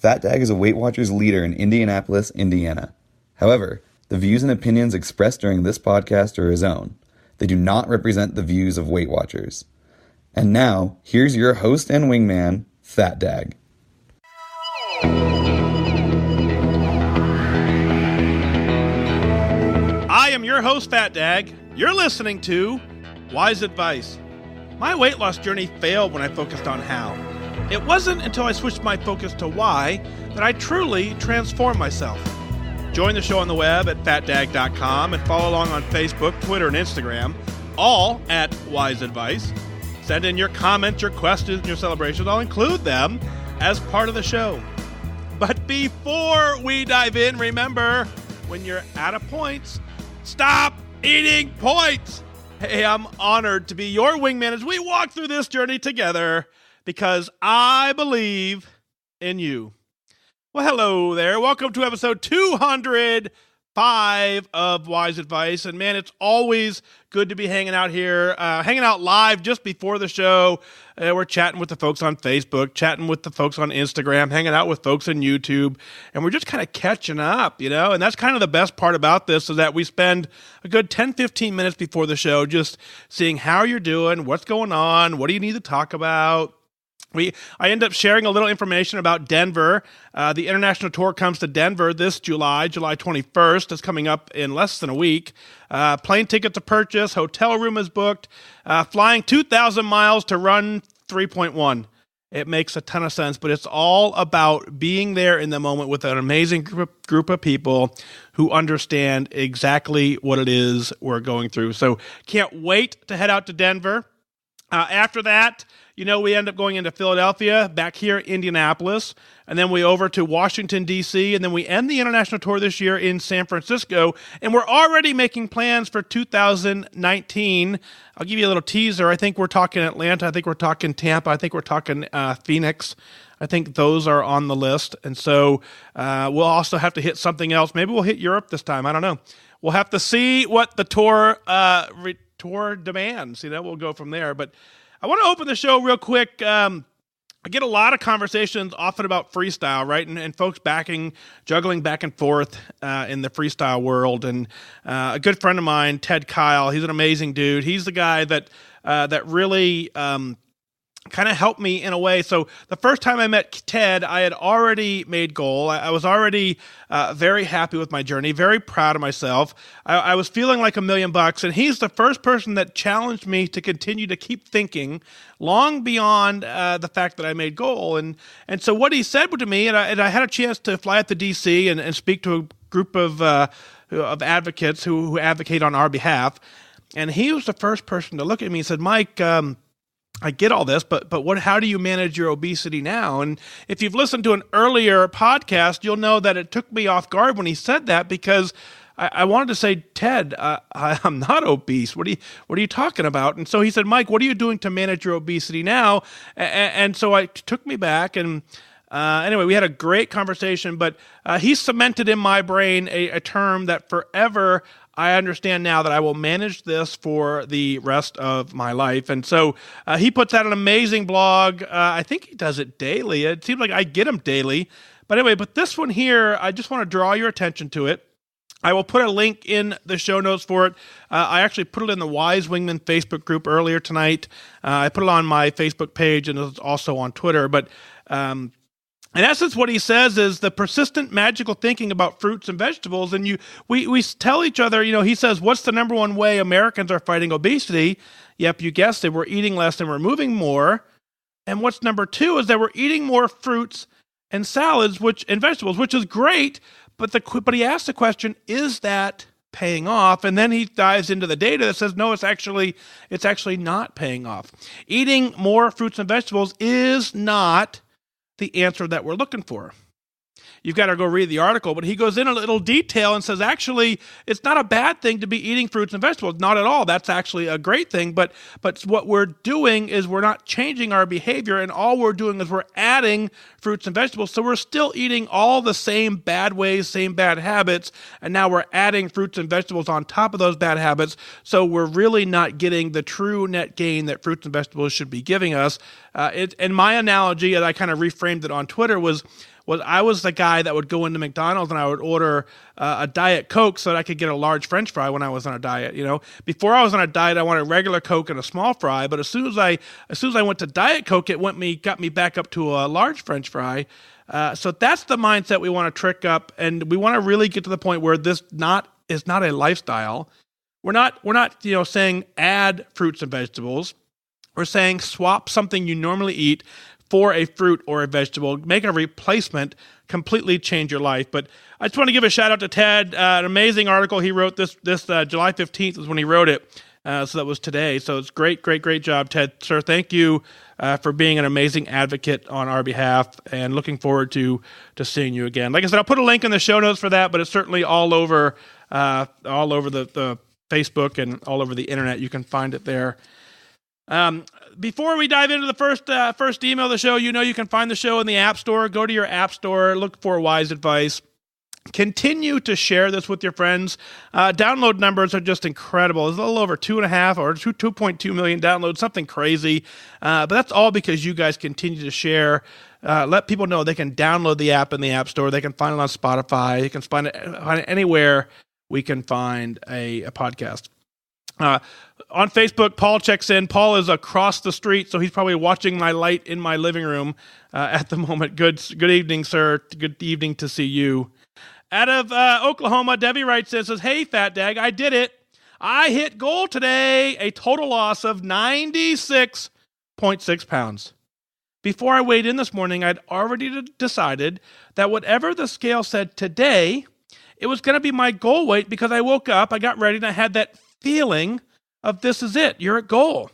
Fat Dag is a Weight Watchers leader in Indianapolis, Indiana. However, the views and opinions expressed during this podcast are his own. They do not represent the views of Weight Watchers. And now, here's your host and wingman, Fat Dag. I am your host, Fat Dag. You're listening to Wise Advice. My weight loss journey failed when I focused on how. It wasn't until I switched my focus to why that I truly transformed myself. Join the show on the web at fatdag.com and follow along on Facebook, Twitter, and Instagram, all at Wise Advice. Send in your comments, your questions, and your celebrations. I'll include them as part of the show. But before we dive in, remember, when you're out of points, stop eating points. Hey, I'm honored to be your wingman as we walk through this journey together because I believe in you. Well, hello there. Welcome to episode 205 of Wise Advice. And man, it's always good to be hanging out here, hanging out live just before the show. We're chatting with the folks on Facebook, chatting with the folks on Instagram, hanging out with folks on YouTube. And we're just kind of catching up, you know? And that's kind of the best part about this is that we spend a good 10, 15 minutes before the show just seeing how you're doing, what's going on, what do you need to talk about. I end up sharing a little information about Denver. The international tour comes to Denver this July 21st. It's coming up in less than a week. Plane ticket to purchase, hotel room is booked, flying 2,000 miles to run 3.1. It makes a ton of sense, but it's all about being there in the moment with an amazing group of people who understand exactly what it is we're going through. So can't wait to head out to Denver. After that, you know, we end up going into Philadelphia, back here in Indianapolis, and then we over to Washington, D.C., and then we end the international tour this year in San Francisco, and we're already making plans for 2019. I'll give you a little teaser. I think we're talking Atlanta. I think we're talking Tampa. I think we're talking Phoenix. I think those are on the list, and so we'll also have to hit something else. Maybe we'll hit Europe this time. I don't know. We'll have to see what the tour demands. You know, we'll go from there, but I want to open the show real quick. I get a lot of conversations often about freestyle, right? And folks juggling back and forth in the freestyle world. And a good friend of mine, Ted Kyle, he's an amazing dude. He's the guy that really kind of helped me in a way. So the first time I met Ted, I had already made goal. I was already very happy with my journey, very proud of myself. I was feeling like $1 million, and he's the first person that challenged me to continue to keep thinking long beyond the fact that I made goal. And so what he said to me, and I had a chance to fly up to DC and speak to a group of advocates who advocate on our behalf. And he was the first person to look at me and said, Mike, I get all this, but how do you manage your obesity now? And if you've listened to an earlier podcast, you'll know that it took me off guard when he said that because I wanted to say, Ted, I'm not obese. What are you talking about? And so he said, Mike, what are you doing to manage your obesity now? And so it took me back and anyway, we had a great conversation, but he cemented in my brain a term that forever I understand now that I will manage this for the rest of my life. And so he puts out an amazing blog. I think he does it daily. It seems like I get him daily. But anyway, but this one here, I just want to draw your attention to it. I will put a link in the show notes for it. I actually put it in the Wise Wingman Facebook group earlier tonight. I put it on my Facebook page and it's also on Twitter. But in essence, what he says is the persistent magical thinking about fruits and vegetables. And we tell each other, you know, he says, what's the number one way Americans are fighting obesity? Yep, you guessed it. We're eating less and we're moving more. And what's number two is that we're eating more fruits and salads and vegetables, which is great. But he asked the question, is that paying off? And then he dives into the data that says, no, it's actually not paying off. Eating more fruits and vegetables is not the answer that we're looking for. You've got to go read the article, but he goes in a little detail and says, actually, it's not a bad thing to be eating fruits and vegetables. Not at all. That's actually a great thing. But what we're doing is we're not changing our behavior, and all we're doing is we're adding fruits and vegetables. So we're still eating all the same bad ways, same bad habits, and now we're adding fruits and vegetables on top of those bad habits. So we're really not getting the true net gain that fruits and vegetables should be giving us. And my analogy, and I kind of reframed it on Twitter, was was I was the guy that would go into McDonald's and I would order a Diet Coke so that I could get a large French fry when I was on a diet. Before I was on a diet, I wanted regular Coke and a small fry. But as soon as I went to Diet Coke, it got me back up to a large French fry. So that's the mindset we want to trick up, and we want to really get to the point where this is not a lifestyle. We're not saying add fruits and vegetables. We're saying swap something you normally eat for a fruit or a vegetable, make a replacement, completely change your life. But I just want to give a shout out to Ted. An amazing article he wrote this July 15th is when he wrote it. So that was today. So it's great job, Ted. Sir, thank you for being an amazing advocate on our behalf, and looking forward to seeing you again. Like I said, I'll put a link in the show notes for that, but it's certainly all over the Facebook and all over the internet. You can find it there. Before we dive into the first email of the show, you can find the show in the App Store. Go to your App Store, look for Wise Advice. Continue to share this with your friends. Download numbers are just incredible. It's a little over 2.5 or 2.2 million downloads, something crazy. But that's all because you guys continue to share. Let people know they can download the app in the App Store. They can find it on Spotify. You can find it anywhere we can find a podcast. On Facebook, Paul checks in. Paul is across the street, so he's probably watching my light in my living room at the moment. Good evening, sir. Good evening to see you. Out of Oklahoma, Debbie writes and says, "Hey, Fat Dag, I did it. I hit goal today. A total loss of 96.6 pounds. Before I weighed in this morning, I'd already decided that whatever the scale said today, it was going to be my goal weight because I woke up, I got ready, and I had that feeling of this is it. You're at goal.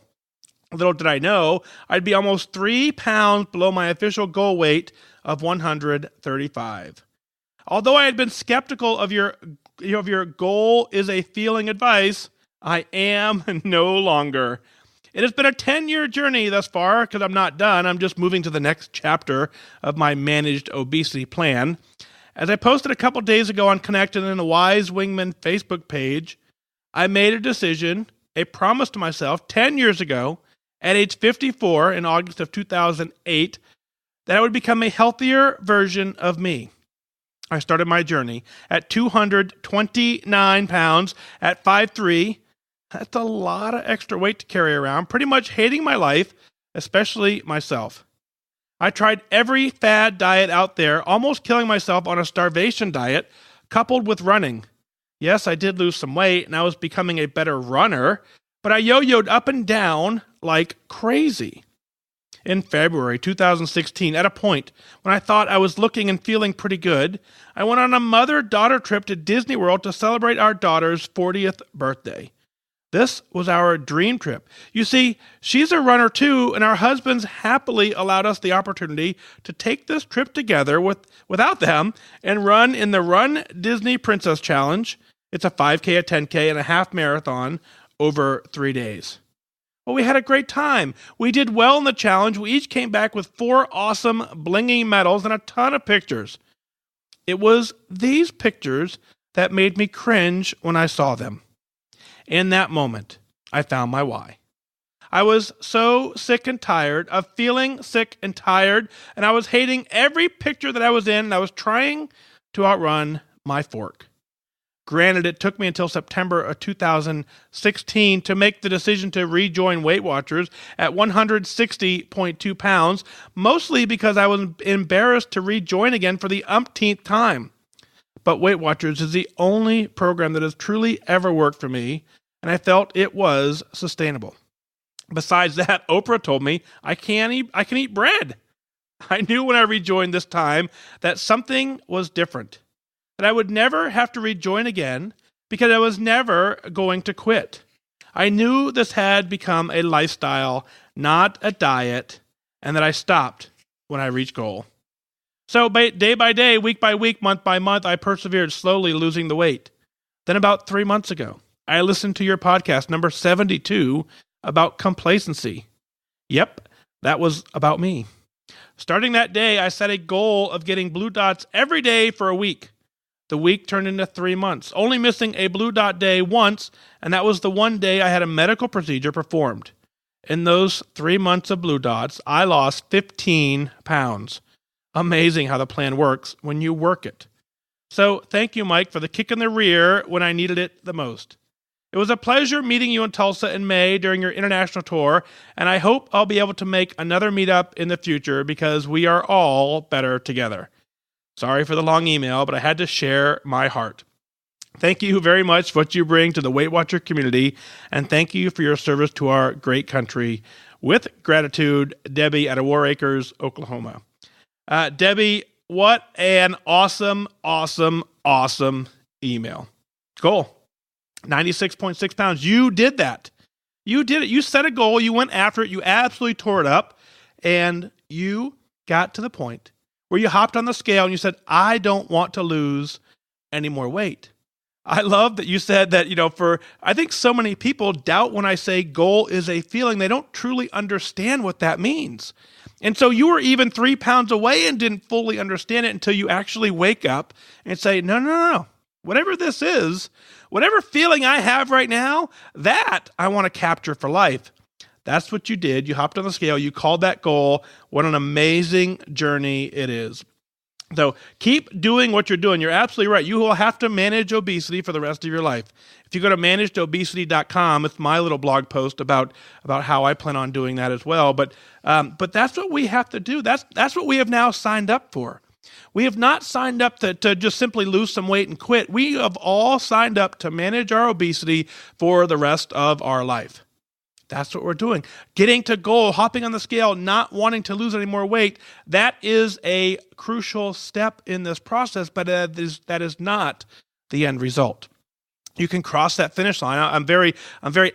Little did I know, I'd be almost 3 pounds below my official goal weight of 135. Although I had been skeptical of your goal is a feeling advice, I am no longer. It has been a 10-year journey thus far because I'm not done. I'm just moving to the next chapter of my managed obesity plan. As I posted a couple days ago on Connected in the Wise Wingman Facebook page, I made a decision, a promise to myself 10 years ago at age 54 in August of 2008, that I would become a healthier version of me. I started my journey at 229 pounds at 5'3". That's a lot of extra weight to carry around, pretty much hating my life, especially myself. I tried every fad diet out there, almost killing myself on a starvation diet, coupled with running. Yes, I did lose some weight, and I was becoming a better runner, but I yo-yoed up and down like crazy. In February 2016, at a point when I thought I was looking and feeling pretty good, I went on a mother-daughter trip to Disney World to celebrate our daughter's 40th birthday. This was our dream trip. You see, she's a runner too, and our husbands happily allowed us the opportunity to take this trip together without them and run in the Run Disney Princess Challenge. It's a 5K, a 10K, and a half marathon over 3 days. Well, we had a great time. We did well in the challenge. We each came back with 4 awesome blingy medals and a ton of pictures. It was these pictures that made me cringe when I saw them. In that moment, I found my why. I was so sick and tired of feeling sick and tired, and I was hating every picture that I was in, and I was trying to outrun my fork. Granted, it took me until September of 2016 to make the decision to rejoin Weight Watchers at 160.2 pounds, mostly because I was embarrassed to rejoin again for the umpteenth time. But Weight Watchers is the only program that has truly ever worked for me, and I felt it was sustainable. Besides that, Oprah told me I can eat bread. I knew when I rejoined this time that something was different, that I would never have to rejoin again because I was never going to quit. I knew this had become a lifestyle, not a diet, and that I stopped when I reached goal. So day by day, week by week, month by month, I persevered, slowly losing the weight. Then about 3 months ago, I listened to your podcast, number 72, about complacency. Yep, that was about me. Starting that day, I set a goal of getting blue dots every day for a week. The week turned into 3 months, only missing a blue dot day once, and that was the one day I had a medical procedure performed. In those 3 months of blue dots, I lost 15 pounds. Amazing how the plan works when you work it. So thank you, Mike, for the kick in the rear when I needed it the most. It was a pleasure meeting you in Tulsa in May during your international tour, and I hope I'll be able to make another meetup in the future because we are all better together. Sorry for the long email, but I had to share my heart. Thank you very much for what you bring to the Weight Watcher community, and thank you for your service to our great country. With gratitude, Debbie at War Acres, Oklahoma. Debbie, what an awesome email. Goal. 96.6 pounds. You did that. You did it. You set a goal. You went after it. You absolutely tore it up. And you got to the point where you hopped on the scale and you said, I don't want to lose any more weight. I love that you said that, I think so many people doubt when I say goal is a feeling. They don't truly understand what that means. And so you were even 3 pounds away and didn't fully understand it until you actually wake up and say, no. Whatever this is, whatever feeling I have right now, that I want to capture for life. That's what you did. You hopped on the scale. You called that goal. What an amazing journey it is. So keep doing what you're doing. You're absolutely right. You will have to manage obesity for the rest of your life. If you go to managedobesity.com, it's my little blog post about how I plan on doing that as well. But that's what we have to do. That's what we have now signed up for. We have not signed up to just simply lose some weight and quit. We have all signed up to manage our obesity for the rest of our life. That's what we're doing. Getting to goal, hopping on the scale, not wanting to lose any more weight, that is a crucial step in this process, but that is not the end result. You can cross that finish line. I'm very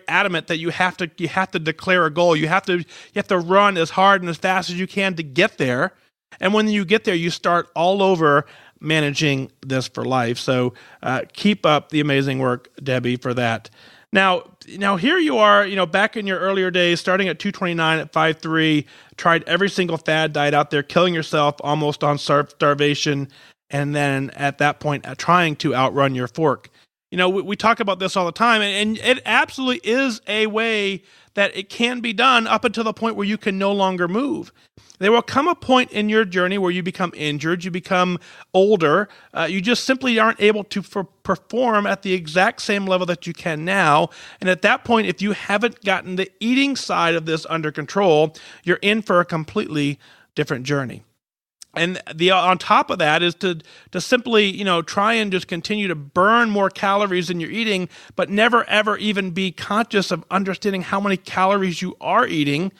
adamant that you have to declare a goal. You have to run as hard and as fast as you can to get there. And when you get there, you start all over managing this for life. So keep up the amazing work, Debbie, for that. Now here you are, back in your earlier days, starting at 229 at 5'3", tried every single fad diet out there, killing yourself almost on starvation, and then at that point trying to outrun your fork. We talk about this all the time, and it absolutely is a way that it can be done up until the point where you can no longer move. There will come a point in your journey where you become injured, you become older, you just simply aren't able to perform at the exact same level that you can now. And at that point, if you haven't gotten the eating side of this under control, you're in for a completely different journey. And on top of that is to simply, try and just continue to burn more calories than you're eating, but never ever even be conscious of understanding how many calories you are eating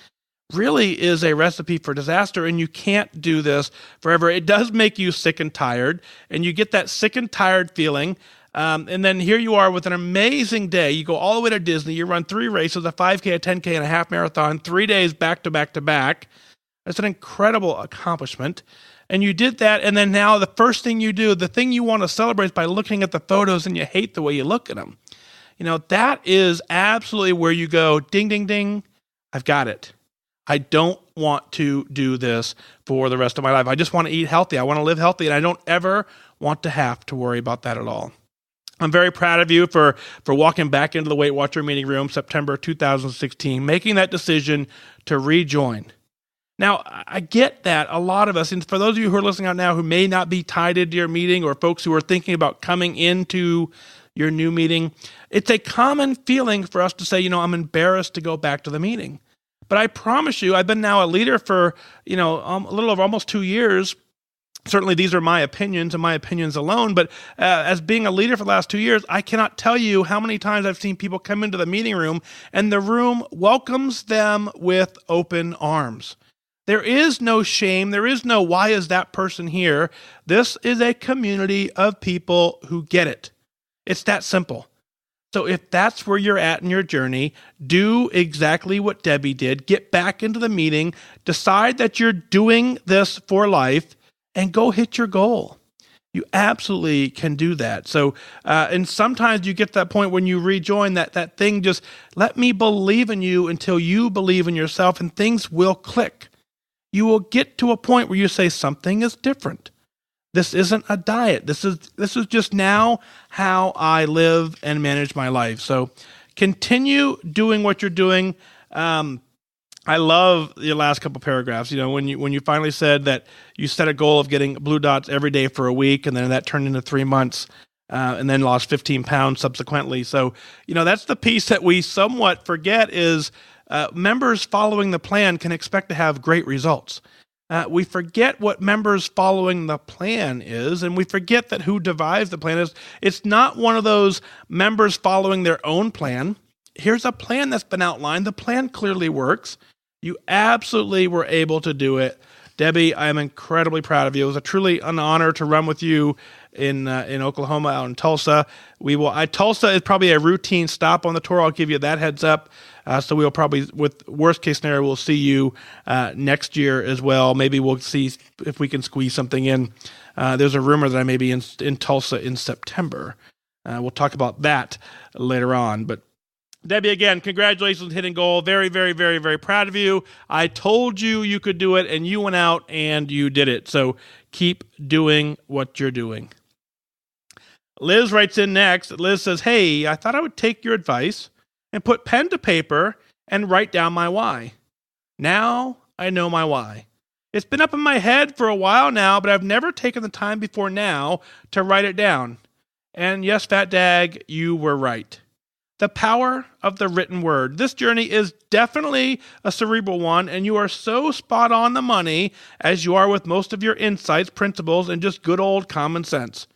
really is a recipe for disaster, and you can't do this forever. It does make you sick and tired, and you get that sick and tired feeling. And then here you are with an amazing day. You go all the way to Disney. You run 3 races, a 5K, a 10K, and a half marathon, 3 days back to back to back. That's an incredible accomplishment. And you did that, and then now the first thing you do, the thing you want to celebrate is by looking at the photos and you hate the way you look at them. That is absolutely where you go, ding, ding, ding, I've got it. I don't want to do this for the rest of my life. I just want to eat healthy. I want to live healthy, and I don't ever want to have to worry about that at all. I'm very proud of you for walking back into the Weight Watcher meeting room September 2016, making that decision to rejoin. Now, I get that a lot of us, and for those of you who are listening out now who may not be tied into your meeting or folks who are thinking about coming into your new meeting, it's a common feeling for us to say, I'm embarrassed to go back to the meeting. But I promise you, I've been now a leader for, a little over almost 2 years. Certainly these are my opinions and my opinions alone, but as being a leader for the last 2 years, I cannot tell you how many times I've seen people come into the meeting room and the room welcomes them with open arms. There is no shame. There is no, why is that person here? This is a community of people who get it. It's that simple. So if that's where you're at in your journey, do exactly what Debbie did. Get back into the meeting, decide that you're doing this for life, and go hit your goal. You absolutely can do that. So, and sometimes you get to that point when you rejoin that thing, just let me believe in you until you believe in yourself, and things will click. You will get to a point where you say something is different. This isn't a diet. This is just now how I live and manage my life. So continue doing what you're doing. I love your last couple paragraphs. When you finally said that you set a goal of getting blue dots every day for a week, and then that turned into 3 months, and then lost 15 pounds subsequently. So, that's the piece that we somewhat forget is members following the plan can expect to have great results. We forget what members following the plan is, and we forget that who devised the plan is. It's not one of those members following their own plan. Here's a plan that's been outlined. The plan clearly works. You absolutely were able to do it. Debbie, I am incredibly proud of you. It was truly an honor to run with you in Oklahoma, out in Tulsa. Tulsa is probably a routine stop on the tour. I'll give you that heads up. So we'll probably, with worst case scenario, we'll see you next year as well. Maybe we'll see if we can squeeze something in. There's a rumor that I may be in Tulsa in September. We'll talk about that later on. But Debbie, again, congratulations on hitting goal. Very, very, very, very proud of you. I told you you could do it, and you went out and you did it. So keep doing what you're doing. Liz writes in next. Liz says, hey, I thought I would take your advice and put pen to paper and write down my why. Now I know my why. It's been up in my head for a while now, but I've never taken the time before now to write it down. And yes, Fat Dag, you were right. The power of the written word. This journey is definitely a cerebral one, and you are so spot on the money as you are with most of your insights, principles, and just good old common sense.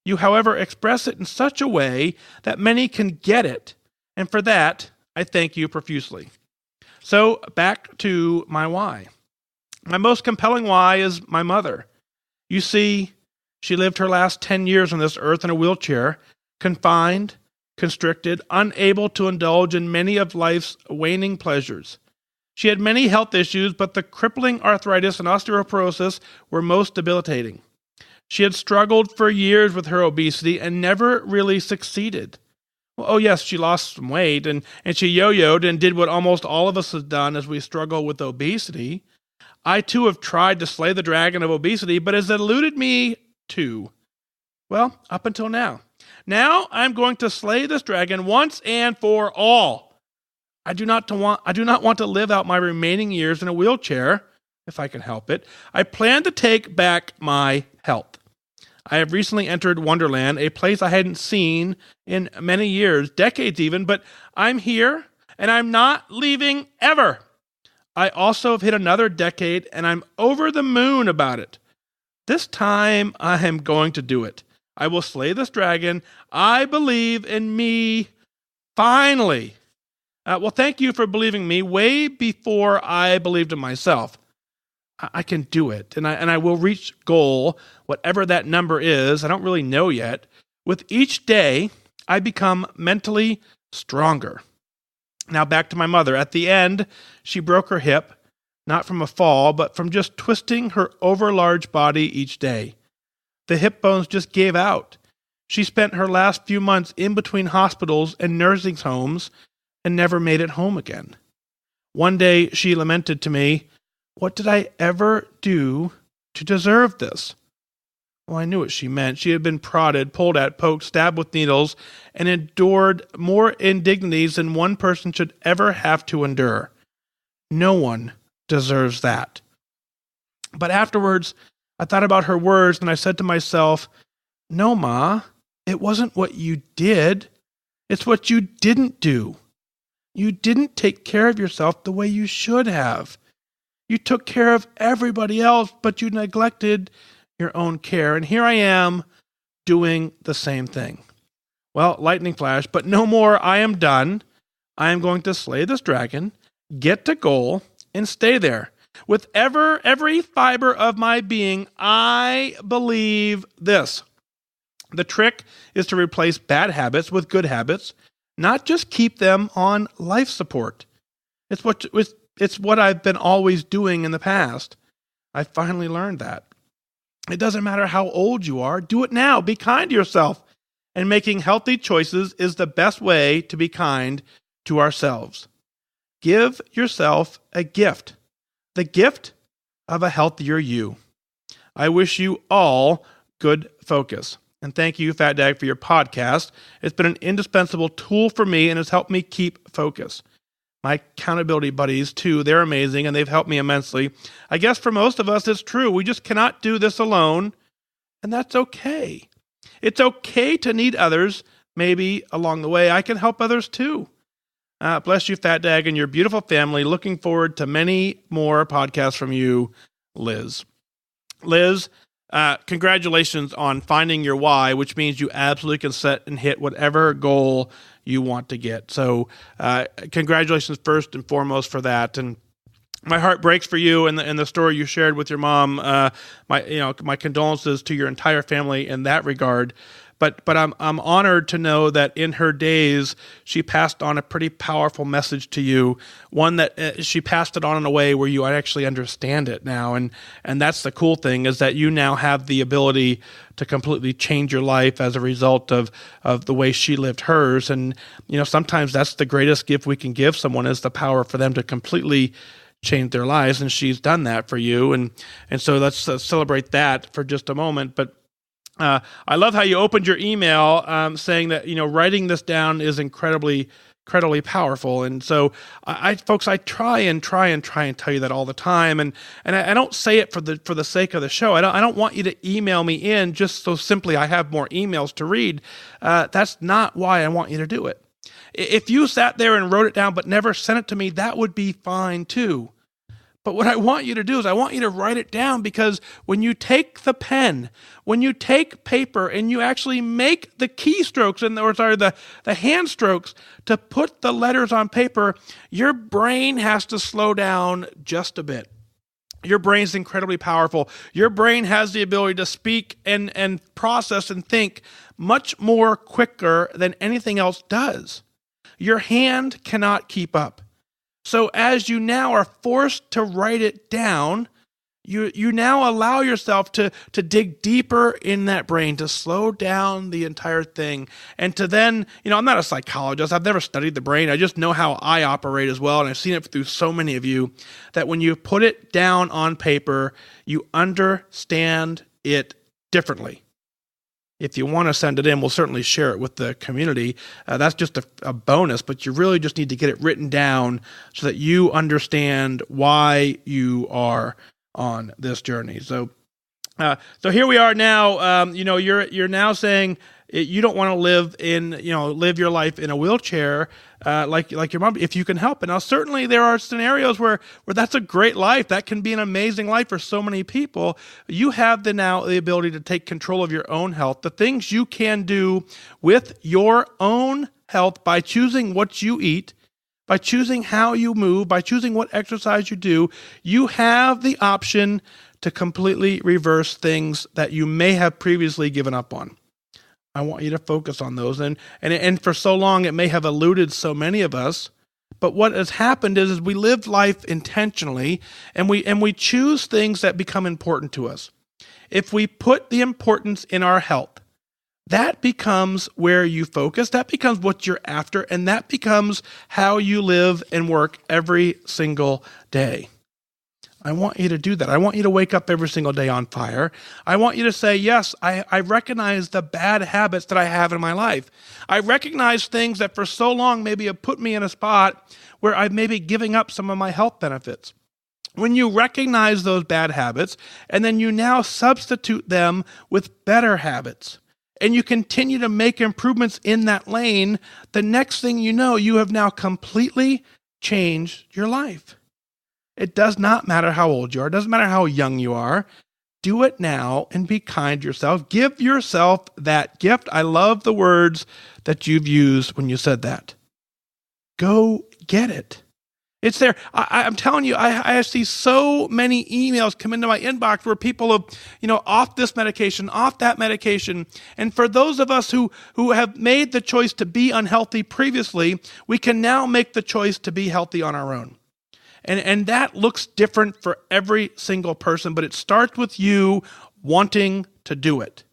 You, however, express it in such a way that many can get it, and for that, I thank you profusely. So, back to my why. My most compelling why is my mother. You see, she lived her last 10 years on this earth in a wheelchair, confined, constricted, unable to indulge in many of life's waning pleasures. She had many health issues, but the crippling arthritis and osteoporosis were most debilitating. She had struggled for years with her obesity and never really succeeded. Well, oh yes, she lost some weight and she yo-yoed and did what almost all of us have done as we struggle with obesity. I too have tried to slay the dragon of obesity, but has eluded me too. Well, up until now. Now I'm going to slay this dragon once and for all. I do not want to live out my remaining years in a wheelchair, if I can help it. I plan to take back my health. I have recently entered Wonderland, a place I hadn't seen in many years, decades even, but I'm here and I'm not leaving ever. I also have hit another decade and I'm over the moon about it. This time I am going to do it. I will slay this dragon. I believe in me. Finally. Well, thank you for believing me way before I believed in myself. I can do it, and I will reach goal, whatever that number is. I don't really know yet. With each day, I become mentally stronger. Now back to my mother. At the end, she broke her hip, not from a fall, but from just twisting her overlarge body each day. The hip bones just gave out. She spent her last few months in between hospitals and nursing homes and never made it home again. One day she lamented to me, "What did I ever do to deserve this?" Well, I knew what she meant. She had been prodded, pulled at, poked, stabbed with needles, and endured more indignities than one person should ever have to endure. No one deserves that. But afterwards, I thought about her words and I said to myself, "No, Ma, it wasn't what you did. It's what you didn't do. You didn't take care of yourself the way you should have. You took care of everybody else, but you neglected your own care. And here I am doing the same thing." Well, lightning flash, but no more. I am done. I am going to slay this dragon, get to goal, and stay there. With every fiber of my being, I believe this. The trick is to replace bad habits with good habits, not just keep them on life support. It's what I've been always doing in the past. I finally learned that. It doesn't matter how old you are. Do it now. Be kind to yourself. And making healthy choices is the best way to be kind to ourselves. Give yourself a gift. The gift of a healthier you. I wish you all good focus. And thank you, Fat Dag, for your podcast. It's been an indispensable tool for me and has helped me keep focus. my accountability buddies too. They're amazing and they've helped me immensely. I guess for most of us, it's true. We just cannot do this alone, and that's okay. It's okay to need others. Maybe along the way, I can help others too. Bless you, Fat Dag, and your beautiful family. Looking forward to many more podcasts from you, Liz. Liz, congratulations on finding your why, which means you absolutely can set and hit whatever goal you want to get. So congratulations first and foremost for that. And my heart breaks for you and the story you shared with your mom. My condolences to your entire family in that regard. But I'm honored to know that in her days, she passed on a pretty powerful message to you, one that she passed it on in a way where you actually understand it now. And that's the cool thing, is that you now have the ability to completely change your life as a result of the way she lived hers. And, sometimes that's the greatest gift we can give someone, is the power for them to completely change their lives. And she's done that for you. And so let's celebrate that for just a moment. But I love how you opened your email saying that, writing this down is incredibly powerful. And so folks, I try and tell you that all the time. And I don't say it for the sake of the show. I don't want you to email me in just so simply I have more emails to read. That's not why I want you to do it. If you sat there and wrote it down but never sent it to me, that would be fine too. But what I want you to do is I want you to write it down, because when you take the pen, when you take paper and you actually make the keystrokes the hand strokes to put the letters on paper, your brain has to slow down just a bit. Your brain's incredibly powerful. Your brain has the ability to speak and process and think much more quicker than anything else does. Your hand cannot keep up. So as you now are forced to write it down, you now allow yourself to dig deeper in that brain, to slow down the entire thing. And to then, I'm not a psychologist. I've never studied the brain. I just know how I operate as well. And I've seen it through so many of you, that when you put it down on paper, you understand it differently. If you want to send it in, we'll certainly share it with the community. That's just a bonus, but you really just need to get it written down so that you understand why you are on this journey. So here we are now. You're now saying you don't want to live your life in a wheelchair like your mom, if you can help it. Now, certainly there are scenarios where that's a great life. That can be an amazing life for so many people. You have the ability to take control of your own health, the things you can do with your own health by choosing what you eat, by choosing how you move, by choosing what exercise you do. You have the option to completely reverse things that you may have previously given up on. I want you to focus on those. And for so long, it may have eluded so many of us. But what has happened is we live life intentionally, and we choose things that become important to us. If we put the importance in our health, that becomes where you focus. That becomes what you're after, and that becomes how you live and work every single day. I want you to do that. I want you to wake up every single day on fire. I want you to say, yes, I recognize the bad habits that I have in my life. I recognize things that for so long maybe have put me in a spot where I'm maybe giving up some of my health benefits. When you recognize those bad habits, and then you now substitute them with better habits, and you continue to make improvements in that lane, the next thing you know, you have now completely changed your life. It does not matter how old you are. It doesn't matter how young you are. Do it now and be kind to yourself. Give yourself that gift. I love the words that you've used when you said that. Go get it. It's there. I'm telling you, I see so many emails come into my inbox where people have, off this medication, off that medication. And for those of us who have made the choice to be unhealthy previously, we can now make the choice to be healthy on our own. And that looks different for every single person, but it starts with you wanting to do it.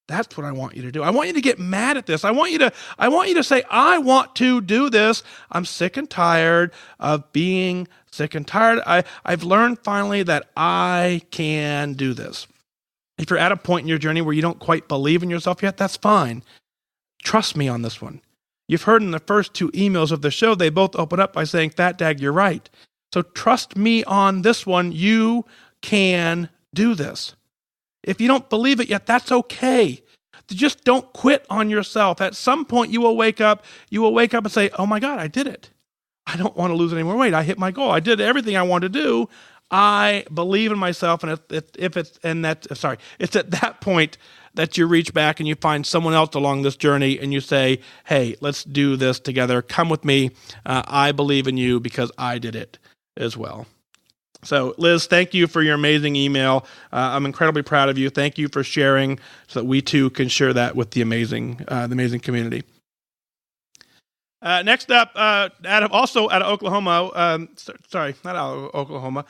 That's what I want you to do. I want you to get mad at this. I want you to say, I want to do this. I'm sick and tired of being sick and tired. I've learned finally that I can do this. If you're at a point in your journey where you don't quite believe in yourself yet, that's fine. Trust me on this one. You've heard in the first 2 emails of the show, they both open up by saying, Fat Dag, you're right. So trust me on this one. You can do this. If you don't believe it yet, that's okay. Just don't quit on yourself. At some point you will wake up and say, oh my God, I did it. I don't want to lose any more weight. I hit my goal. I did everything I wanted to do. I believe in myself. And it's at that point that you reach back and you find someone else along this journey and you say, hey, let's do this together. Come with me. I believe in you because I did it as well. So Liz, thank you for your amazing email. I'm incredibly proud of you. Thank you for sharing so that we too can share that with the amazing community. Next up, out of Oklahoma, not out of Oklahoma,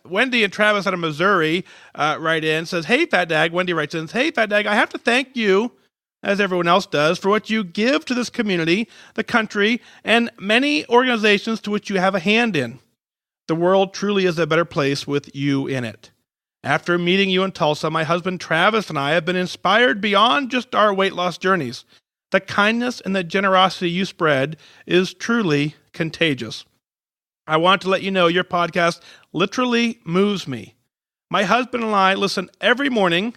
Wendy and Travis out of Missouri write in, says, hey, Fat Dag. Wendy writes in, hey, Fat Dag, I have to thank you, as everyone else does, for what you give to this community, the country, and many organizations to which you have a hand in. The world truly is a better place with you in it. After meeting you in Tulsa, my husband Travis and I have been inspired beyond just our weight loss journeys. The kindness and the generosity you spread is truly contagious. I want to let you know your podcast literally moves me. My husband and I listen every morning,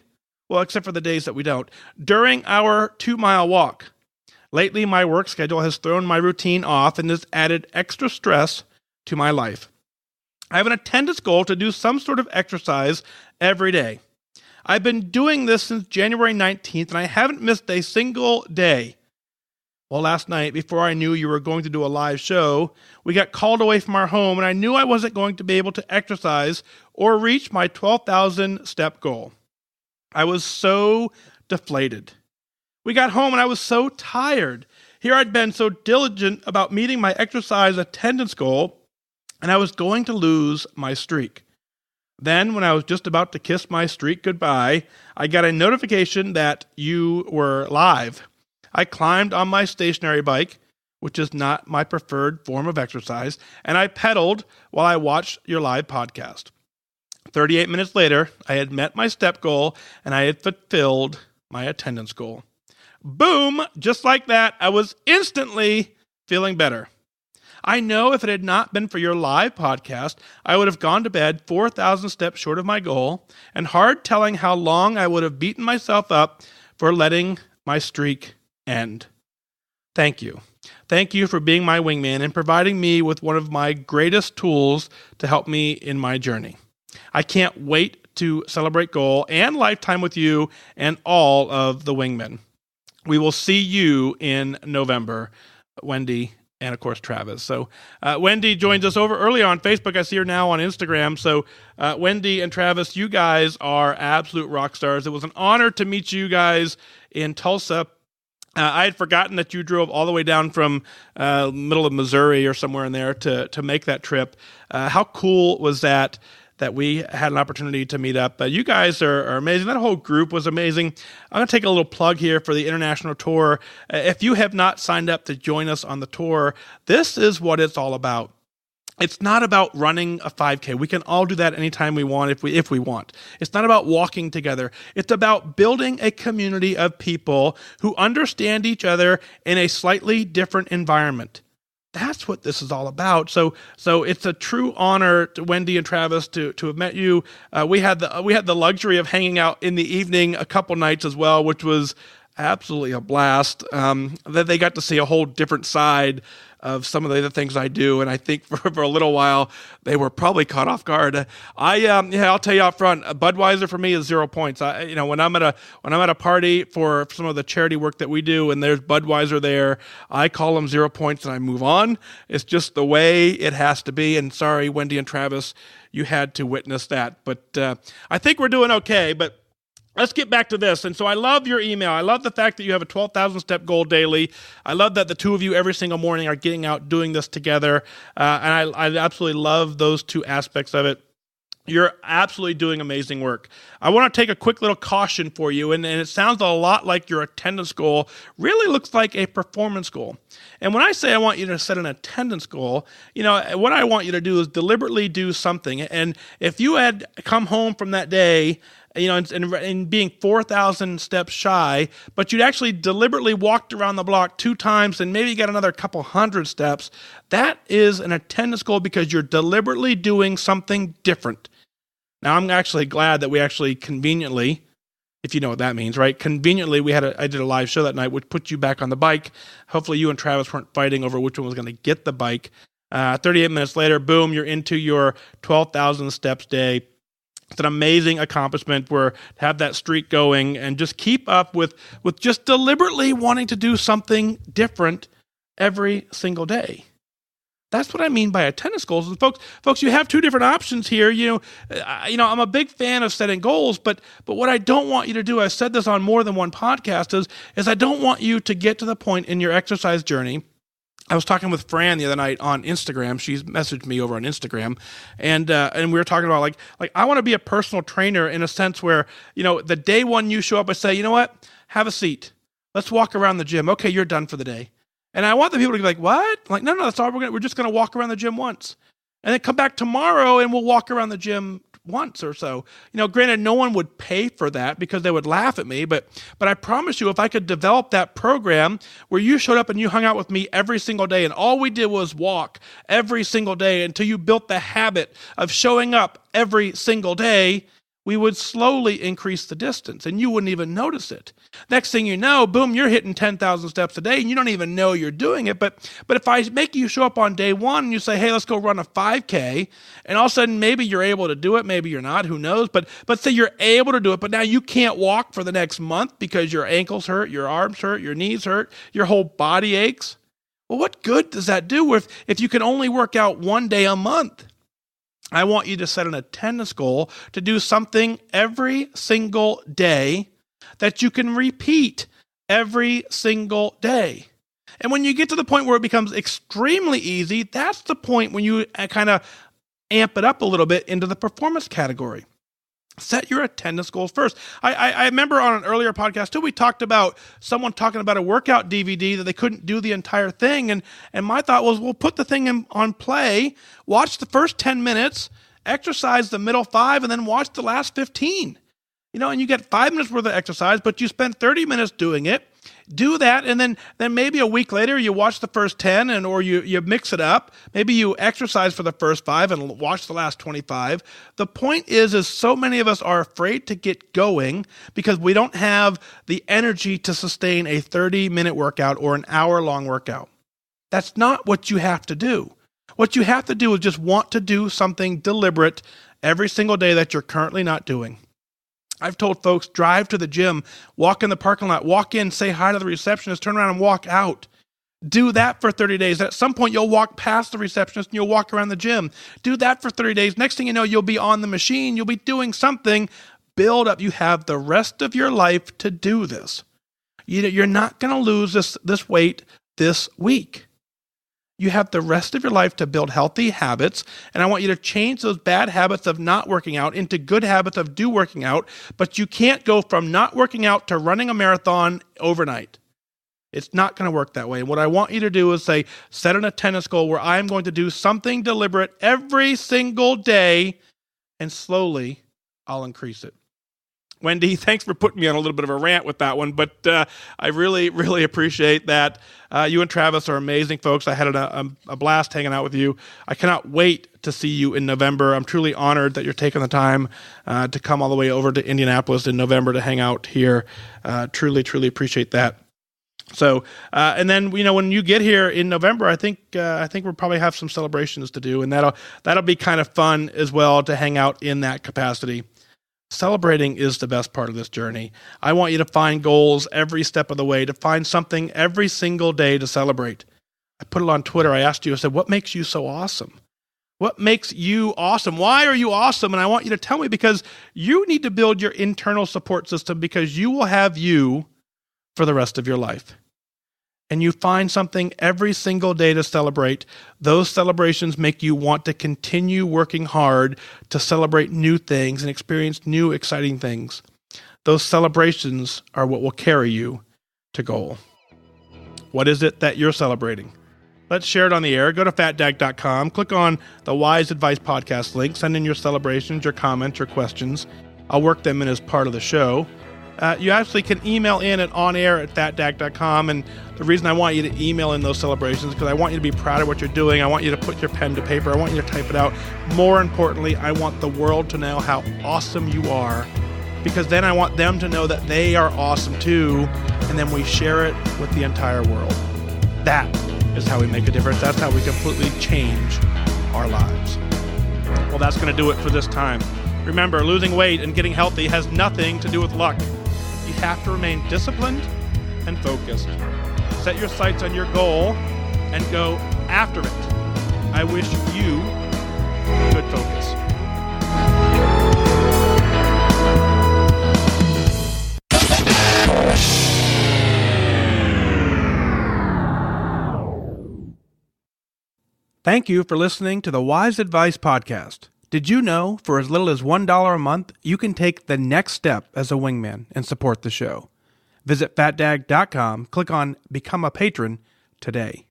well, except for the days that we don't, during our 2-mile walk. Lately, my work schedule has thrown my routine off and has added extra stress to my life. I have an attendance goal to do some sort of exercise every day. I've been doing this since January 19th, and I haven't missed a single day. Well, last night, before I knew you were going to do a live show, we got called away from our home, and I knew I wasn't going to be able to exercise or reach my 12,000 step goal. I was so deflated. We got home, and I was so tired. Here I'd been so diligent about meeting my exercise attendance goal, and I was going to lose my streak. Then, when I was just about to kiss my streak goodbye, I got a notification that you were live. I climbed on my stationary bike, which is not my preferred form of exercise, and I pedaled while I watched your live podcast. 38 minutes later, I had met my step goal, and I had fulfilled my attendance goal. Boom! Just like that, I was instantly feeling better. I know if it had not been for your live podcast, I would have gone to bed 4,000 steps short of my goal, and hard telling how long I would have beaten myself up for letting my streak end. Thank you. Thank you for being my wingman and providing me with one of my greatest tools to help me in my journey. I can't wait to celebrate goal and lifetime with you and all of the wingmen. We will see you in November, Wendy, and of course, Travis. So Wendy joins us over early on Facebook. I see her now on Instagram. So Wendy and Travis, you guys are absolute rock stars. It was an honor to meet you guys in Tulsa. I had forgotten that you drove all the way down from middle of Missouri or somewhere in there to make that trip. How cool was that we had an opportunity to meet up? You guys are amazing. That whole group was amazing. I'm going to take a little plug here for the international tour. If you have not signed up to join us on the tour, this is what it's all about. It's not about running a 5K. We can all do that anytime we want if we want. It's not about walking together. It's about building a community of people who understand each other in a slightly different environment. That's what this is all about. So it's a true honor to Wendy and Travis to have met you. We had the luxury of hanging out in the evening a couple nights as well, which was absolutely a blast. That they got to see a whole different side of some of the other things I do, and I think for a little while they were probably caught off guard. I'll tell you up front, Budweiser for me is 0 points. When I'm at a party for some of the charity work that we do, and there's Budweiser there, I call them 0 points and I move on. It's just the way it has to be. And sorry, Wendy and Travis, you had to witness that. But I think we're doing okay. But let's get back to this. And so I love your email. I love the fact that you have a 12,000 step goal daily. I love that the two of you every single morning are getting out doing this together. And I absolutely love those two aspects of it. You're absolutely doing amazing work. I want to take a quick little caution for you, and it sounds a lot like your attendance goal really looks like a performance goal. And when I say I want you to set an attendance goal, what I want you to do is deliberately do something. And if you had come home from that day and being 4,000 steps shy, but you'd actually deliberately walked around the block 2 times and maybe got another couple hundred steps, that is an attendance goal because you're deliberately doing something different. Now, I'm actually glad that we actually conveniently, if you know what that means, right? Conveniently, I did a live show that night, which put you back on the bike. Hopefully you and Travis weren't fighting over which one was going to get the bike. 38 minutes later, boom, you're into your 12,000 steps day. It's an amazing accomplishment where to have that streak going and just keep up with just deliberately wanting to do something different every single day. That's what I mean by attendance goals. And folks, you have 2 different options here. I'm a big fan of setting goals, but what I don't want you to do, I've said this on more than one podcast, is I don't want you to get to the point in your exercise journey. I was talking with Fran the other night on Instagram. She's messaged me over on Instagram, and we were talking about like I want to be a personal trainer in a sense where, the day one you show up, I say, you know what, have a seat. Let's walk around the gym. Okay, you're done for the day. And I want the people to be like, what? Like, no, that's all we're just going to walk around the gym once. And then come back tomorrow and we'll walk around the gym once or so. Granted, no one would pay for that because they would laugh at me, but I promise you, if I could develop that program where you showed up and you hung out with me every single day and all we did was walk every single day until you built the habit of showing up every single day, we would slowly increase the distance and you wouldn't even notice it. Next thing you know, boom, you're hitting 10,000 steps a day and you don't even know you're doing it. But if I make you show up on day one and you say, hey, let's go run a 5K, and all of a sudden maybe you're able to do it, maybe you're not, who knows? But say you're able to do it, but now you can't walk for the next month because your ankles hurt, your arms hurt, your knees hurt, your whole body aches. Well, what good does that do if you can only work out 1 day a month? I want you to set an attendance goal to do something every single day that you can repeat every single day. And when you get to the point where it becomes extremely easy, that's the point when you kind of amp it up a little bit into the performance category. Set your attendance goals first. I remember on an earlier podcast too, we talked about someone talking about a workout DVD that they couldn't do the entire thing. And my thought was, well, put the thing on play, watch the first 10 minutes, exercise the middle 5, and then watch the last 15. And you get 5 minutes worth of exercise, but you spend 30 minutes doing it. Do that, and then maybe a week later you watch the first 10, or you mix it up. Maybe you exercise for the first 5 and watch the last 25. The point is so many of us are afraid to get going because we don't have the energy to sustain a 30-minute workout or an hour-long workout. That's not what you have to do. What you have to do is just want to do something deliberate every single day that you're currently not doing. I've told folks, drive to the gym, walk in the parking lot, walk in, say hi to the receptionist, turn around and walk out. Do that for 30 days. At some point, you'll walk past the receptionist and you'll walk around the gym. Do that for 30 days. Next thing you know, you'll be on the machine. You'll be doing something. Build up. You have the rest of your life to do this. You're not going to lose this weight this week. You have the rest of your life to build healthy habits, and I want you to change those bad habits of not working out into good habits of working out, but you can't go from not working out to running a marathon overnight. It's not going to work that way. And what I want you to do is set an attendance goal where I'm going to do something deliberate every single day, and slowly I'll increase it. Wendy, thanks for putting me on a little bit of a rant with that one, but I really, really appreciate that. You and Travis are amazing folks. I had a blast hanging out with you. I cannot wait to see you in November. I'm truly honored that you're taking the time to come all the way over to Indianapolis in November to hang out here. Truly, truly appreciate that. So, and then, when you get here in November, I think we'll probably have some celebrations to do, and that'll be kind of fun as well to hang out in that capacity. Celebrating is the best part of this journey. I want you to find goals every step of the way, to find something every single day to celebrate. I put it on Twitter. I asked you, I said, what makes you so awesome? What makes you awesome? Why are you awesome? And I want you to tell me, because you need to build your internal support system, because you will have you for the rest of your life. And you find something every single day to celebrate. Those celebrations make you want to continue working hard to celebrate new things and experience new exciting things. Those celebrations are what will carry you to goal. What is it that you're celebrating? Let's share it on the air. Go to fatdag.com, click on the Wise Advice Podcast link, send in your celebrations, your comments, your questions. I'll work them in as part of the show. You actually can email in at onair@fatdag.com, and the reason I want you to email in those celebrations is because I want you to be proud of what you're doing. I want you to put your pen to paper. I want you to type it out. More importantly, I want the world to know how awesome you are, because then I want them to know that they are awesome too, and then we share it with the entire world. That is how we make a difference. That's how we completely change our lives. Well, that's going to do it for this time. Remember, losing weight and getting healthy has nothing to do with luck. You have to remain disciplined and focused. Set your sights on your goal and go after it. I wish you good focus. Thank you for listening to the Wise Advice Podcast. Did you know for as little as $1 a month, you can take the next step as a wingman and support the show? Visit fatdag.com, click on Become a Patron today.